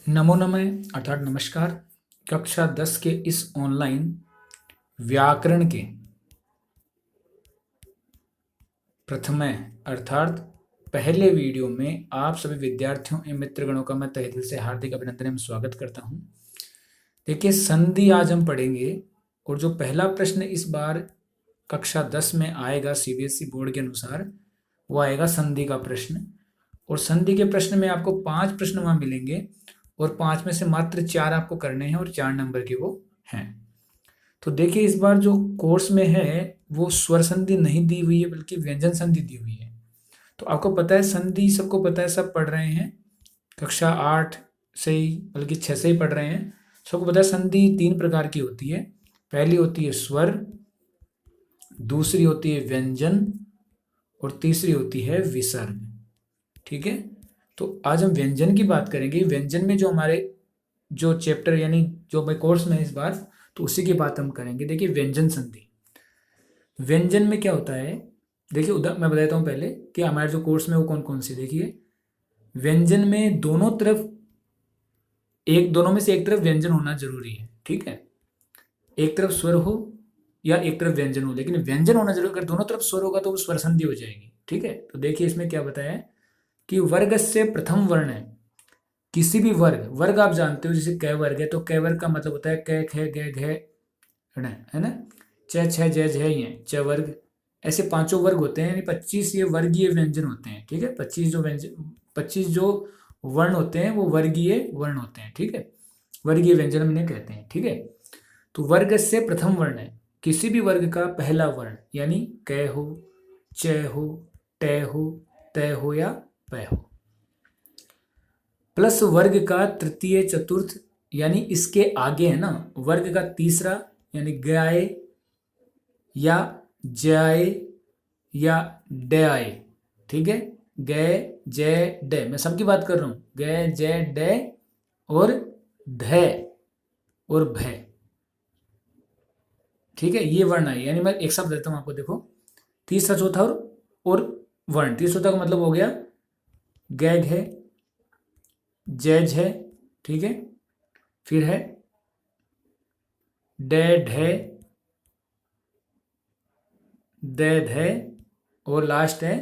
नमो नमः अर्थात नमस्कार। कक्षा 10 के इस ऑनलाइन व्याकरण के प्रथम अर्थात पहले वीडियो में आप सभी विद्यार्थियों एवं मित्रगणों का मैं तहे दिल से हार्दिक अभिनंदन एवं स्वागत करता हूं। देखिए, संधि आज हम पढ़ेंगे और जो पहला प्रश्न इस बार कक्षा 10 में आएगा सीबीएसई बोर्ड के अनुसार वो आएगा संधि का प्रश्न। और संधि के प्रश्न में आपको 5 प्रश्न वहाँ मिलेंगे और 5 में से मात्र 4 आपको करने हैं और 4 नंबर के वो हैं। तो देखिए, इस बार जो कोर्स में है वो स्वर संधि नहीं दी हुई है बल्कि व्यंजन संधि दी हुई है। तो आपको पता है संधि, सबको पता है, सब पढ़ रहे हैं कक्षा 8 से ही बल्कि 6 से ही पढ़ रहे हैं। सबको पता है संधि 3 प्रकार की होती है। पहली होती है स्वर, दूसरी होती है व्यंजन और तीसरी होती है विसर्ग। ठीक है, तो आज हम व्यंजन की बात करेंगे। व्यंजन में जो हमारे जो चैप्टर यानी जो हमारे कोर्स में है इस बार, तो उसी की बात हम करेंगे। देखिए, व्यंजन संधि, व्यंजन में क्या होता है। देखिए, मैं बताता हूँ पहले कि हमारे जो कोर्स में वो कौन कौन से। देखिए, व्यंजन में दोनों में से एक तरफ व्यंजन होना जरूरी है। ठीक है, एक तरफ स्वर हो या एक तरफ व्यंजन हो, लेकिन व्यंजन होना जरूरी। अगर दोनों तरफ स्वर होगा तो वो स्वर संधि हो जाएगी। ठीक है, तो देखिए इसमें क्या बताया है कि वर्ग से प्रथम वर्ण है किसी भी वर्ग आप जानते हो, जैसे क वर्ग है तो क वर्ग का मतलब होता है क ख ग घ ण, है ना। च छ ज झ ये च वर्ग, ऐसे 5 वर्ग होते हैं, यानी 25 ये वर्गीय व्यंजन होते हैं। ठीक है, 25 जो वर्ण होते हैं वो वर्गीय वर्ण होते हैं। ठीक है, वर्गीय व्यंजन हम इन्हें कहते हैं। ठीक है, तो वर्ग से प्रथम वर्ण है किसी भी वर्ग का पहला वर्ण, यानी क हो, च हो, ट हो, त हो या प हो, प्लस वर्ग का तृतीय चतुर्थ, यानी इसके आगे है ना वर्ग का तीसरा, यानी गाय या जाय या डय। ठीक है, ग जय ड, मैं सबकी बात कर रहा हूं, ग जय ड और ध और भ। ठीक है, ये वर्ण है, यानी मैं एक शब्द देता हूं आपको। देखो, तीसरा चौथा और वर्ण, तीसरा चौथा का मतलब हो गया ग घ जय झ। ठीक है, फिर है ड ढ द ध और लास्ट है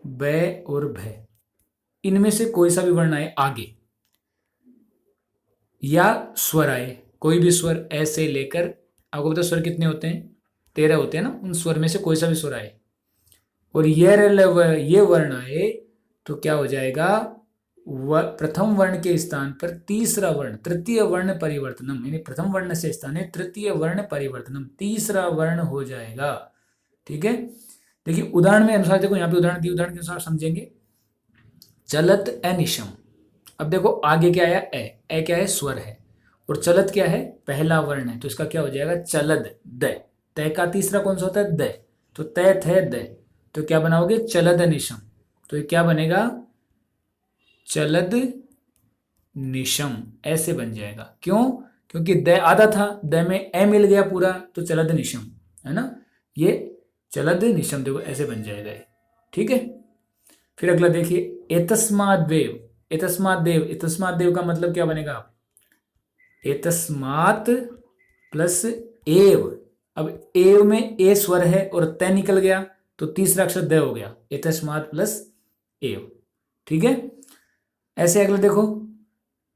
ब और भ। इनमें से कोई सा भी वर्ण आए आगे या स्वर आए, कोई भी स्वर ऐसे लेकर, आपको पता स्वर कितने होते हैं, 13 होते हैं ना, उन स्वर में से कोई सा भी स्वर आए और ये वर्ण आए तो क्या हो जाएगा, प्रथम वर्ण के स्थान पर तीसरा वर्ण, तृतीय वर्ण परिवर्तनम, यानी प्रथम वर्ण से स्थान है तृतीय वर्ण परिवर्तनम, तीसरा वर्ण हो जाएगा। ठीक है, देखिए उदाहरण में अनुसार, देखो यहाँ पे उदाहरण दिए, उदाहरण के अनुसार समझेंगे। चलत अनिशम, अब देखो आगे क्या आया, ए क्या है, स्वर है, और चलत क्या है, पहला वर्ण है, तो इसका क्या हो जाएगा, चलद द। तय का तीसरा कौन सा होता है, द, तो तय थे द, तो क्या बनाओगे, चलद निशम। तो ये क्या बनेगा, चलद निशम, ऐसे बन जाएगा। क्यों, क्योंकि द आधा था, द में ए मिल गया पूरा, तो चलद निशम, है ना, ये चलद निशम, देखो ऐसे बन जाएगा। ठीक है, फिर अगला देखिए, एतस्मात् देव, एतस्मात् देव का मतलब क्या बनेगा, एतस्मात् प्लस एव। अब एव में ए स्वर है और त निकल गया तो तीसरा अक्षर द हो गया, एतस्मात् प्लस एव। ठीक है, ऐसे अगला देखो,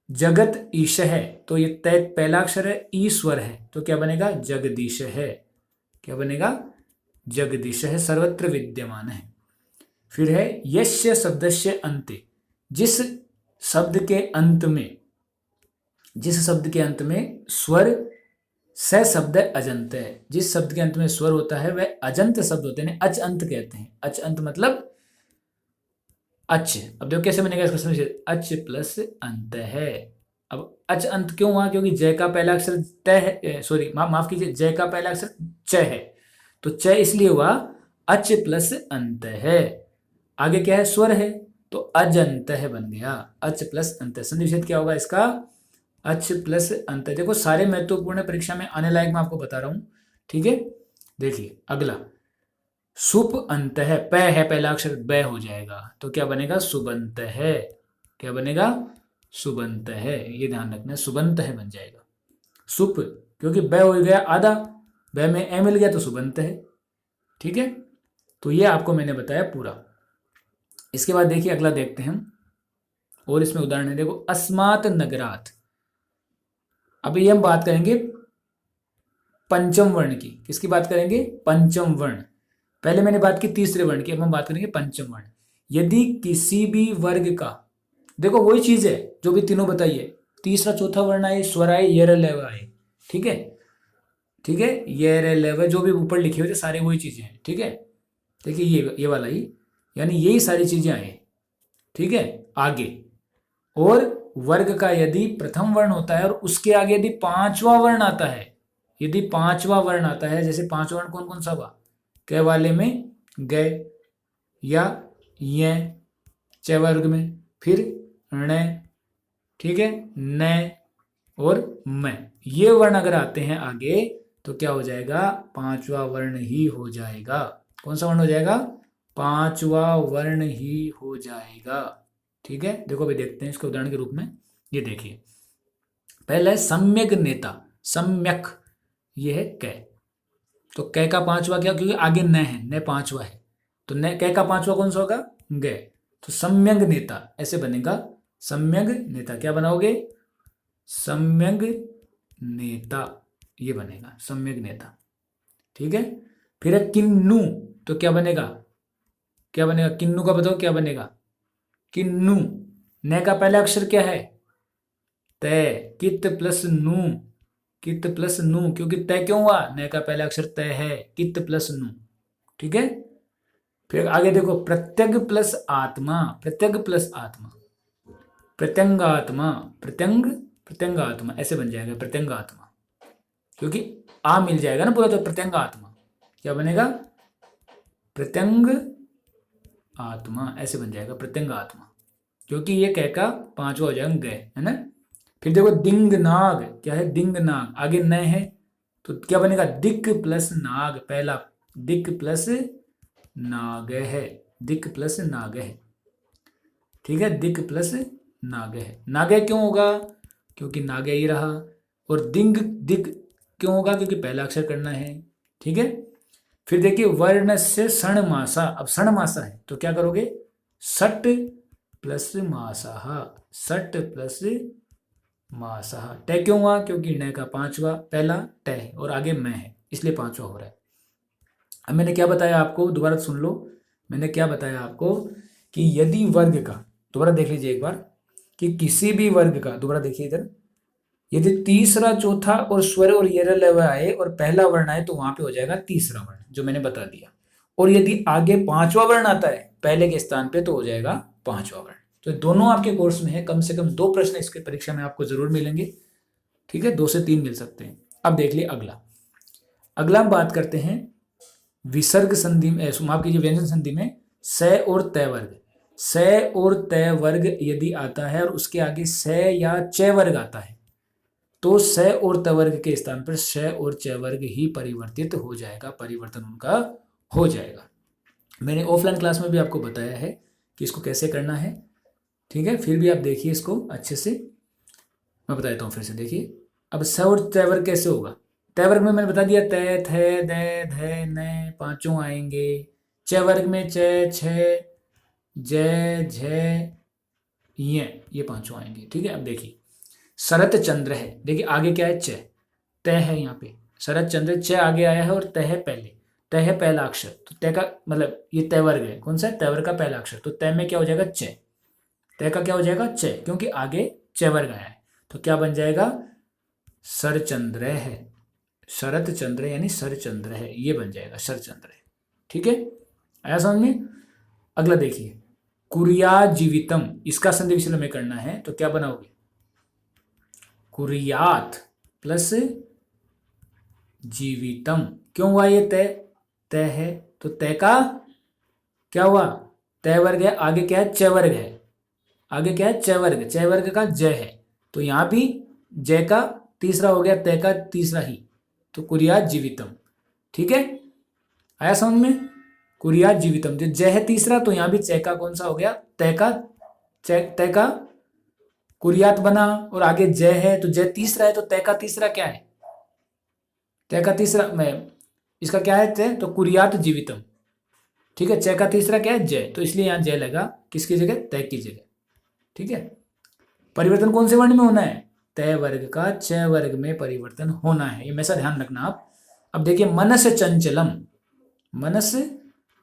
जगत ईश है, तो ये त पहला अक्षर है, ई स्वर है, तो क्या बनेगा, जगदीश है। क्या बनेगा, जगदीश है, सर्वत्र विद्यमान है। फिर है यस्य शब्दस्य अंते, जिस शब्द के अंत में स्वर स शब्द अजंत है, जिस शब्द के अंत में स्वर होता है वह अजंत शब्द होते हैं, अच अंत कहते हैं। अच अंत मतलब अच। अब देखो कैसे बनेगा इसका समझिए, अच प्लस अंत है। अब अच अंत क्यों हुआ, क्योंकि जय का पहला अक्षर त है, सॉरी माफ कीजिए, जय का पहला अक्षर च है, तो च इसलिए हुआ अच प्लस अंत है। आगे क्या है, स्वर है, तो अजंत है बन गया, अच प्लस अंत। संधि विच्छेद क्या होगा इसका, अच प्लस अंत। देखो सारे महत्वपूर्ण परीक्षा में आने लायक मैं आपको बता रहा हूं। ठीक है, देखिए अगला, सुप अंत है, प है पहला अक्षर, ब हो जाएगा, तो क्या बनेगा, सुबंत है। क्या बनेगा, सुबंत है, ये ध्यान रखना है, सुबंत है बन जाएगा। सुप, क्योंकि ब हो गया आधा, ब में ए मिल गया तो सुबंत है। ठीक है, तो ये आपको मैंने बताया पूरा। इसके बाद देखिए अगला देखते हैं हम, और इसमें उदाहरण है, देखो अस्मात नगरात। अभी हम बात करेंगे पंचम वर्ण की। किसकी बात करेंगे? पंचम वर्ण। पहले मैंने बात की तीसरे वर्ण की, अब हम बात करेंगे पंचम वर्ण। यदि किसी भी वर्ग का, देखो वही चीज है जो भी तीनों बताइए, तीसरा चौथा वर्ण आए, स्वर आए, यर लेव आए, ठीक है, ठीक है, यर लेव जो भी ऊपर लिखे हुए थे सारे वही चीजें हैं। ठीक है, देखिए ये वाला ही, यानी यही सारी चीजें आए। ठीक है, आगे, और वर्ग का यदि प्रथम वर्ण होता है और उसके आगे यदि पांचवा वर्ण आता है, यदि पांचवा वर्ण आता है, जैसे पांच वर्ण कौन कौन सा हुआ? क वाले में गए, या ये च वर्ग में फिर ण, ठीक है, न और म, ये वर्ण अगर आते हैं आगे तो क्या हो जाएगा? पांचवा वर्ण ही हो जाएगा। कौन सा वर्ण हो जाएगा? पांचवा वर्ण ही हो जाएगा। ठीक है, देखो अभी देखते हैं इसको उदाहरण के रूप में। ये देखिए, पहला है सम्यक नेता, सम्यक, ये है क, तो क का पांचवा क्या? क्योंकि आगे न है, न पांचवा है, तो न क का पांचवा कौन सा होगा? ग, तो सम्यक नेता ऐसे बनेगा। सम्यक नेता क्या बनाओगे? सम्यक नेता, ये बनेगा सम्यक नेता। ठीक है, फिर है किन्नु, तो क्या बनेगा? क्या बनेगा? किन्नु का बताओ क्या बनेगा? किन्नु, न का पहला अक्षर क्या है? तय, कित प्लस नु, कित प्लस नु, क्योंकि तय क्यों हुआ? न का पहला अक्षर तय है, कित प्लस नु। ठीक है, फिर आगे देखो, प्रत्यंग प्लस आत्मा, प्रत्यंग प्लस आत्मा, प्रत्यंगात्मा, प्रत्यंग, प्रत्यंगात्मा ऐसे बन जाएगा, प्रत्यंगात्मा, क्योंकि आ मिल जाएगा ना पूरा, तो प्रत्यंगात्मा क्या बनेगा? प्रत्यंग आत्मा ऐसे बन जाएगा, प्रत्यंग आत्मा, क्योंकि ये कह का पांचवा हो जाएगा गए, है ना। फिर देखो दिंग नाग, क्या है? दिंग नाग, आगे न है तो क्या बनेगा? दिक प्लस नाग, पहला दिक प्लस नाग है, दिक प्लस नाग है। ठीक है, दिक प्लस नाग है। नाग क्यों होगा? क्योंकि नाग ही रहा। और दिंग दिक क्यों होगा? क्योंकि पहला अक्षर करना है। ठीक है, फिर देखिए वर्ण से षण मासा, अब षण मासा है तो क्या करोगे? सट प्लस मासा, सट प्लस मासा। तय क्यों हुआ? क्योंकि न का पांचवा पहला तय और आगे मैं है, इसलिए पांचवा हो रहा है। अब मैंने क्या बताया आपको, दोबारा सुन लो, मैंने क्या बताया आपको कि यदि वर्ग का, दोबारा देख लीजिए एक बार, कि किसी भी वर्ग का, दोबारा देखिए इधर, यदि तीसरा चौथा और स्वर और यर लव आए और पहला वर्ण आए तो वहां पे हो जाएगा तीसरा वर्ण, जो मैंने बता दिया। और यदि आगे पांचवा वर्ण आता है पहले के स्थान पे तो हो जाएगा पांचवा वर्ण। तो दोनों आपके कोर्स में है, कम से कम 2 प्रश्न इसके परीक्षा में आपको जरूर मिलेंगे। ठीक है, 2 से 3 मिल सकते हैं। अब देख लिए अगला, अगला हम बात करते हैं विसर्ग संधि में, माफ कीजिए व्यंजन संधि में स और तय वर्ग। स और तय वर्ग यदि आता है और उसके आगे स या च वर्ग आता है तो स और त वर्ग के स्थान पर श और च वर्ग ही परिवर्तित हो जाएगा, परिवर्तन उनका हो जाएगा। मैंने ऑफलाइन क्लास में भी आपको बताया है कि इसको कैसे करना है। ठीक है, फिर भी आप देखिए इसको अच्छे से, मैं बता देता हूँ फिर से। देखिए अब स और त वर्ग कैसे होगा? त वर्ग में मैंने बता दिया, त, थ, द, ध, न पांचों आएंगे। च वर्ग में च, छ, ज, झ, ये पांचों आएंगे। ठीक है, अब देखिए शरत चंद्र है, देखिए आगे क्या है? च, तय है यहाँ पे, शरत चंद्र, च आगे आया है और तय है पहले, तय है पहला अक्षर, तो तय का मतलब ये तय वर्ग है, कौन सा है? तय वर्ग का पहला अक्षर, तो तय में क्या हो जाएगा? च, तय का क्या हो जाएगा? च, क्योंकि आगे च वर्ग आया है, तो क्या बन जाएगा? सरचंद्र है, शरत चंद्र यानी सरचंद्र है, ये बन जाएगा सरचंद्र है। ठीक है, आया समझ में? अगला देखिए कुरिया जीवितम, इसका संधि विच्छेदन में करना है तो क्या बनाओगे? कुरियात प्लस जीवितम, क्यों हुआ ये? तय, तय है तो तय का क्या हुआ? तय वर्ग है, आगे क्या है? च वर्ग है, आगे क्या है? च वर्ग, च वर्ग का ज है, तो यहां भी ज का तीसरा हो गया, तय का तीसरा ही, तो कुरियात जीवितम। ठीक है, आया समझ में? कुरियात जीवितम, जो ज है तीसरा तो यहां भी च का कौन सा हो गया? तय का, तय का कुरियात बना और आगे जय है तो जय तीसरा है, तो तय का तीसरा क्या है, तय का तीसरा मैं इसका क्या है तय, तो कुरियात जीवितम। ठीक है, चय का तीसरा क्या है जय, तो इसलिए यहाँ जय लगा किसकी जगह, तय की जगह। ठीक है, परिवर्तन कौन से वर्ण में होना है, तय वर्ग का चय वर्ग में परिवर्तन होना है, ये हमेशा ध्यान रखना आप। अब देखिए मनस चंचलम, मनस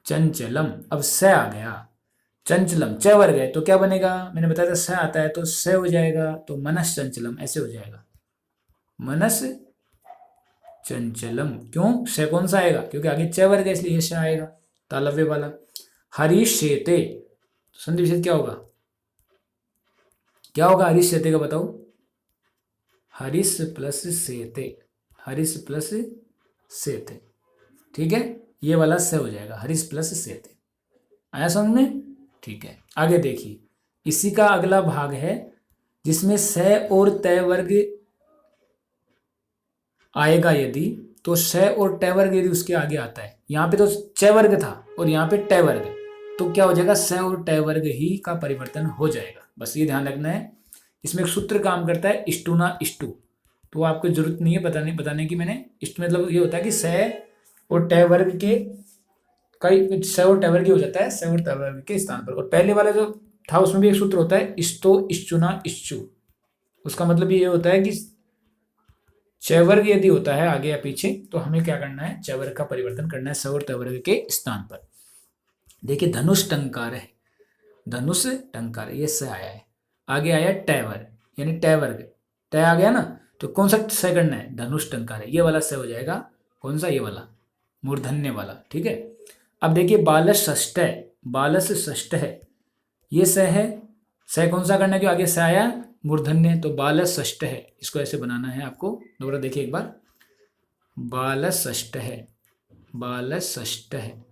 चंचलम, अब स आ गया, चंचलम चय वर्ग है तो क्या बनेगा, मैंने बताया था स आता है तो स हो जाएगा, तो मनस चंचलम ऐसे हो जाएगा, मनस चंचलम। क्यों, स कौन सा आएगा, क्योंकि आगे चय वर्ग है इसलिए स आएगा, तालव्य वाला। हरीशेते, संधि विच्छेद क्या होगा, क्या होगा हरीश सेते का बताओ, हरीश प्लस सेते, हरीश प्लस सेते। ठीक है, ये वाला से हो जाएगा हरीश प्लस सेते, आया समझ में। ठीक है, आगे देखिए, इसी का अगला भाग है जिसमें से और तय वर्ग आएगा यदि, तो स और ट वर्ग यदि उसके आगे आता है, यहाँ पे तो च वर्ग था और यहाँ पे ट वर्ग है, तो क्या हो जाएगा, स और ट वर्ग ही का परिवर्तन हो जाएगा, बस ये ध्यान रखना है। इसमें एक सूत्र काम करता है इष्टू ना इष्टू, तो आपको जरूरत नहीं है बताने की, मैंने इष्ट मतलब ये होता है कि स और ट वर्ग के कई स और ट वर्ग हो जाता है, स और ट वर्ग के स्थान पर। और पहले वाला जो था उसमें भी एक सूत्र होता है इष्टो इष्चुना इष्चु, उसका मतलब ये होता है कि चवर्ग यदि होता है आगे या पीछे तो हमें क्या करना है, चवर्ग का परिवर्तन करना है स और तवर्ग के स्थान पर। देखिए धनुष टंकार है, धनुष टंकार ये स आया है, आगे आया टैवर यानी टैवर्ग, तय आ गया ना, तो कौन सा स करना है, धनुष टंकार है, ये वाला स हो जाएगा, कौन सा, ये वाला मूर्धन्य वाला। ठीक है, अब देखिए बालस षष्ठ है, बालस षष्ठ है, ये स है, स कौन सा करना है, क्यों आगे स आया मूर्धन्य, तो बालस षष्ठ है, इसको ऐसे बनाना है आपको, दोबारा देखिए एक बार, बालस षष्ठ है, बालस षष्ठ है,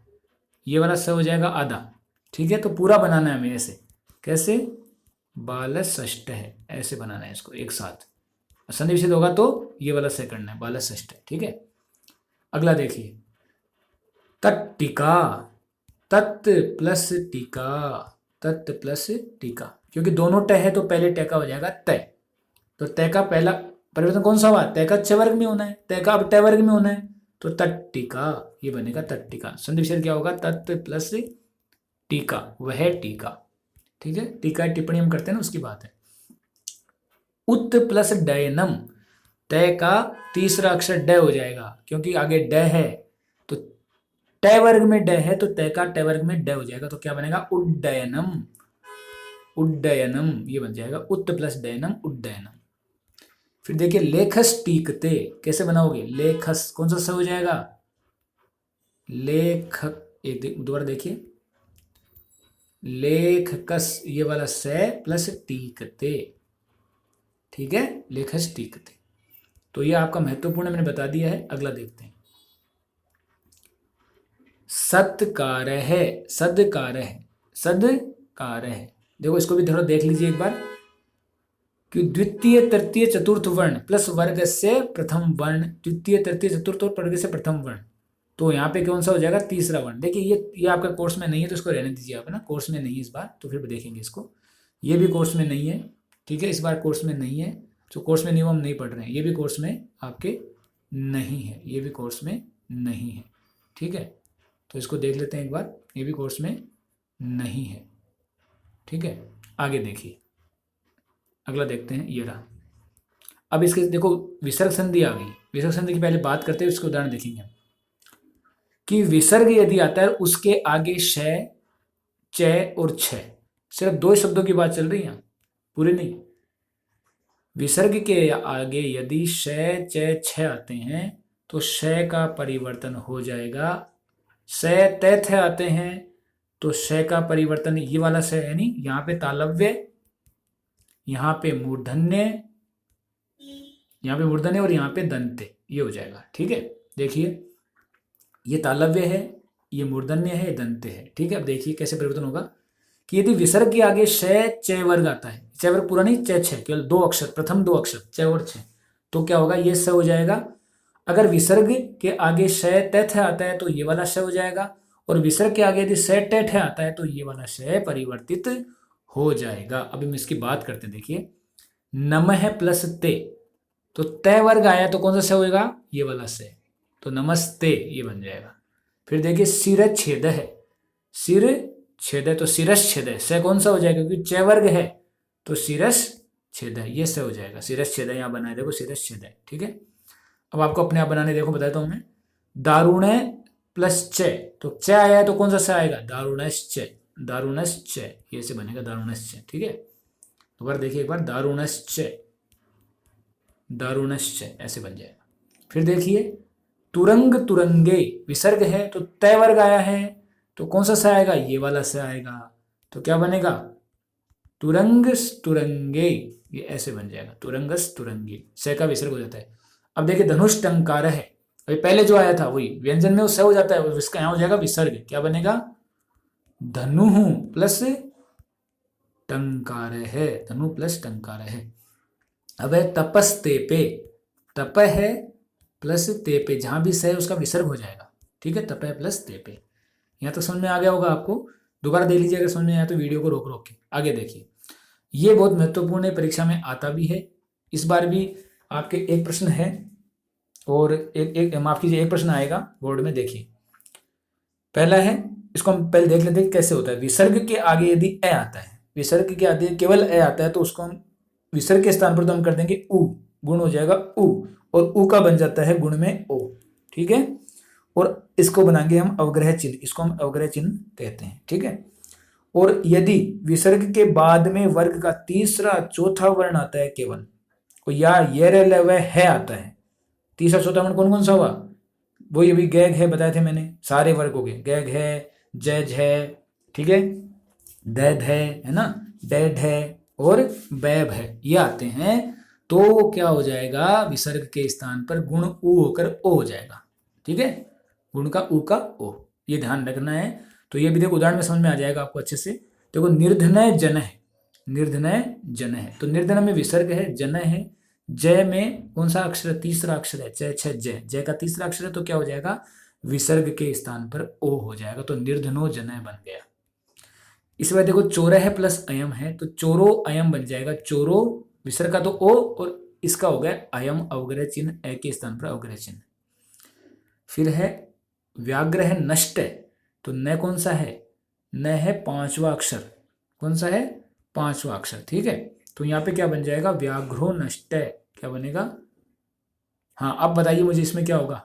ये वाला स हो जाएगा आधा। ठीक है, तो पूरा बनाना है हमें ऐसे, कैसे, बालस षष्ठ है ऐसे बनाना है इसको एक साथ, संधि विच्छेद होगा तो ये वाला से करना है, बालस षष्ठ है। ठीक है, अगला देखिए तट्टिका, तत् प्लस टीका, तत् प्लस टीका, क्योंकि दोनों ट है तो पहले ट का हो जाएगा तय, तो तय का पहला परिवर्तन कौन सा हुआ, तय का च वर्ग में होना है, तय का अब ट वर्ग में होना है, तो तट्टिका ये बनेगा तट्टिका, संधि विच्छेद क्या होगा, तत् प्लस टीका, वह टीका। ठीक है, टीका टिप्पणी हम करते हैं ना उसकी बात है। उत प्लस डयनम, तय का तीसरा अक्षर ड हो जाएगा, क्योंकि आगे ड है तो ट वर्ग में ड है तो तय का ट वर्ग में ड हो जाएगा, तो क्या बनेगा उड्डयनम, उड्डयनम ये बन जाएगा, उत प्लस डयनम उड्डयनम। फिर देखिए लेखस टीकते, कैसे बनाओगे, लेखस कौन सा स हो जाएगा, लेख, एक दोबारा देखिए, लेखकस ये वाला स प्लस टीकते। ठीक है, लेखस टीकते, तो ये आपका महत्वपूर्ण मैंने बता दिया है। अगला देखते हैं सत्कार है, सदकार है, सदकार है, देखो इसको भी थोड़ा देख लीजिए एक बार, कि द्वितीय तृतीय चतुर्थ वर्ण प्लस वर्ग से प्रथम वर्ण, द्वितीय तृतीय चतुर्थ और वर्ग से प्रथम वर्ण, तो यहाँ पे कौन सा हो जाएगा, तीसरा वर्ण। देखिए ये आपका कोर्स में नहीं है तो इसको रहने दीजिए आप, है ना, कोर्स में नहीं है इस बार, तो फिर देखेंगे इसको, ये भी कोर्स में नहीं है। ठीक है, इस बार कोर्स में नहीं है, जो कोर्स में नहीं हम नहीं पढ़ रहे हैं, ये भी कोर्स में आपके नहीं है, ये भी कोर्स में नहीं है। ठीक है, तो इसको देख लेते हैं एक बार, ये भी कोर्स में नहीं है। ठीक है, आगे देखिए, अगला देखते हैं, ये रहा। अब इसके देखो विसर्ग संधि आ गई, विसर्ग संधि की पहले बात करते हैं, उसके उदाहरण देखेंगे कि विसर्ग यदि आता है उसके आगे श, च और छ, सिर्फ दो शब्दों की बात चल रही है, पूरे नहीं। विसर्ग के आगे यदि श, च, छ आते हैं तो श का परिवर्तन हो जाएगा, स, त, थ आते हैं तो श का परिवर्तन ये वाला स, यानी यहाँ पे तालव्य, यहाँ पे मूर्धन्य, यहाँ पे मूर्धन्य और यहाँ पे दंते, ये हो जाएगा। ठीक है, देखिए ये तालव्य है, ये मूर्धन्य है, ये दंते है। ठीक है, अब देखिए कैसे परिवर्तन होगा, कि यदि विसर्ग के आगे श, च वर्ग आता है, च वर्ग पूरा नहीं, च छ, केवल दो अक्षर, प्रथम दो अक्षर च और छ, तो क्या होगा, ये स हो जाएगा। अगर विसर्ग के आगे श, त, थ आता है तो ये वाला श हो जाएगा, और विसर्ग के आगे यदि स, ट, ठ आता है तो ये वाला श परिवर्तित हो जाएगा। अब हम इसकी बात करते हैं, देखिए नमः प्लस ते, तो तय वर्ग आया तो कौन सा से होएगा, ये वाला से, तो नमस्ते ये बन जाएगा। फिर देखिए शिरच्छेद है, सिर छेद है तो शिरश्छेद है, से कौन सा हो जाएगा, क्योंकि च वर्ग है तो शिरश्छेद है, ये से हो जाएगा, शिरश्छेद है, यहाँ बनाए देखो शिरश्छेद है, ठीक है। अब आपको अपने आप बनाने देखो, बताता हूँ मैं। दारुण प्लस च, तो च आया है तो कौन सा से आएगा, दारुणश्च, दारुणश्च, ये से बनेगा दारुणश्च, ठीक है। एक बार देखिए, एक बार दारुणश्च, दारुणश्च ऐसे बन जाएगा। फिर देखिए तुरंग तुरंगे, विसर्ग है तो तय वर्ग आया है तो कौन सा से आएगा, ये वाला से आएगा, तो क्या बनेगा, तुरंगस तुरंगे, ये ऐसे बन जाएगा, तुरंगस तुरंगे, से का विसर्ग हो जाता है। अब देखिए धनुष टंकार है, अभी पहले जो आया था वही व्यंजन में उससे हो जाता है, इसका यहाँ हो जाएगा विसर्ग, क्या बनेगा, धनु प्लस टंकार है, धनु प्लस टंकार है। अब है तपस्तेपे, तप है प्लस तेपे, जहां भी से है उसका विसर्ग हो जाएगा, ठीक है, तप है प्लस तेपे। यहाँ तो समझ में आ गया होगा आपको, दोबारा देख लीजिए अगर समझ में आया तो वीडियो को रोक रोक के आगे देखिए। ये बहुत महत्वपूर्ण है, परीक्षा में आता भी है, इस बार भी आपके एक प्रश्न है और एक माफ कीजिए एक प्रश्न आएगा बोर्ड में, देखिए पहला है, इसको हम पहले देख लेते हैं कैसे होता है। विसर्ग के आगे यदि ए आता है, विसर्ग के आगे केवल ए आता है तो उसको हम विसर्ग के स्थान पर तो हम कर देंगे उ, गुण हो जाएगा उ, और उ का बन जाता है गुण में ओ, ठीक है। और इसको बनाएंगे हम अवग्रह चिन्ह, इसको हम अवग्रह चिन्ह कहते हैं, ठीक है। और यदि विसर्ग के बाद में वर्ग का तीसरा चौथा वर्ण आता है केवल, या ये है आता है, तीसरा चौथा वर्ण कौन कौन सा हुआ, वो ये भी गैग है बताए थे मैंने, सारे वर्ग हो गए, गैग है, जैज है, ठीक है, दैद है ना, डैड है और बैब है, ये आते हैं, तो क्या हो जाएगा, विसर्ग के स्थान पर गुण उ होकर ओ हो जाएगा, ठीक है, गुण का उ का ओ, ये ध्यान रखना है। तो ये भी देखो उदाहरण में समझ में आ जाएगा आपको अच्छे से। देखो निर्धनय जन है, निर्धनय जन है, तो निर्धन में विसर्ग है, जन है, जय में कौन सा अक्षर, तीसरा अक्षर है, जय छ जय, जय का तीसरा अक्षर है तो क्या हो जाएगा, विसर्ग के स्थान पर ओ हो जाएगा, तो निर्धनो जनय बन गया। इस बार देखो चोरह प्लस अयम है तो चोरो अयम बन जाएगा, चोरो विसर्ग का तो ओ और इसका हो गया अयम अवग्रह चिन्ह, ए के स्थान पर अवग्रह चिन्ह। फिर है व्याघ्र है नष्ट, तो न कौन सा है, न है पांचवा अक्षर, कौन सा है, पांचवा अक्षर, ठीक है। तो यहाँ पे क्या बन जाएगा, व्याघ्रो नष्ट, क्या बनेगा, हाँ अब बताइए मुझे इसमें क्या होगा,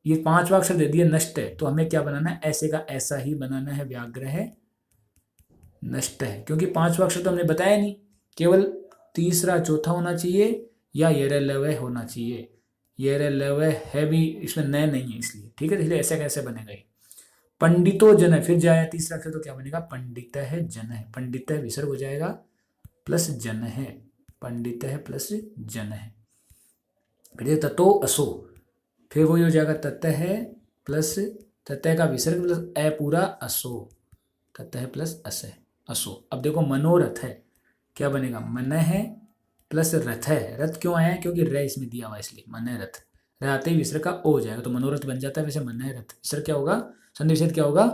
ये पांचवा अक्षर दे दिया नष्ट है, तो हमें क्या बनाना है, ऐसे का ऐसा ही बनाना है, व्याघ्र है नष्ट है, क्योंकि पांचवा अक्षर तो हमने बताया नहीं, केवल तीसरा चौथा होना चाहिए या येरलवय होना चाहिए, येरलवय है भी इसमें नए नहीं है इसलिए, ठीक है, इसलिए ऐसे कैसे बनेगा ये। पंडितो जन है, फिर जाए तीसरा अक्षर तो क्या बनेगा, पंडित है जन है, पंडित है विसर्ग हो जाएगा प्लस जन है, पंडित है प्लस जन है। फिर ततो असो, फिर वही हो जाएगा तत है प्लस तत का विसर्ग प्लस ए पूरा असो, तत है प्लस अस है, असो। अब देखो मनोरथ है, क्या बनेगा, मन है प्लस रथ है, रथ क्यों आया है, क्योंकि र इसमें दिया हुआ इसलिए, मन है रथ, र आते ही विसर्ग का ओ हो जाएगा तो मनोरथ बन जाता है, वैसे मन है रथ, विसर्ग क्या होगा, संधि विच्छेद क्या होगा,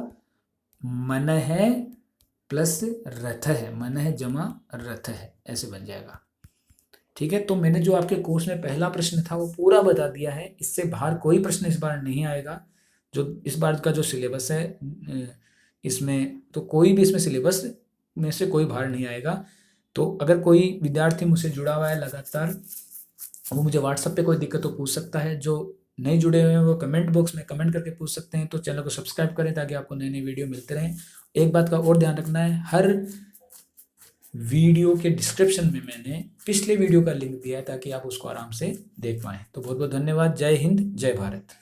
मन है प्लस रथ है, मन है जमा रथ है, ऐसे बन जाएगा, ठीक है। तो मैंने जो आपके कोर्स में पहला प्रश्न था वो पूरा बता दिया है, इससे बाहर कोई प्रश्न इस बार नहीं आएगा, जो इस बार का जो सिलेबस है इसमें, तो कोई भी इसमें सिलेबस में से कोई बाहर नहीं आएगा। तो अगर कोई विद्यार्थी मुझसे जुड़ा हुआ है लगातार, वो मुझे व्हाट्सएप पे कोई दिक्कत तो पूछ सकता है, जो नहीं जुड़े हुए हैं वो कमेंट बॉक्स में कमेंट करके पूछ सकते हैं। तो चैनल को सब्सक्राइब करें ताकि आपको नई नई वीडियो मिलते रहें। एक बात का और ध्यान रखना है, हर वीडियो के डिस्क्रिप्शन में मैंने पिछले वीडियो का लिंक दिया है ताकि आप उसको आराम से देख पाएँ। तो बहुत बहुत धन्यवाद। जय हिंद, जय भारत।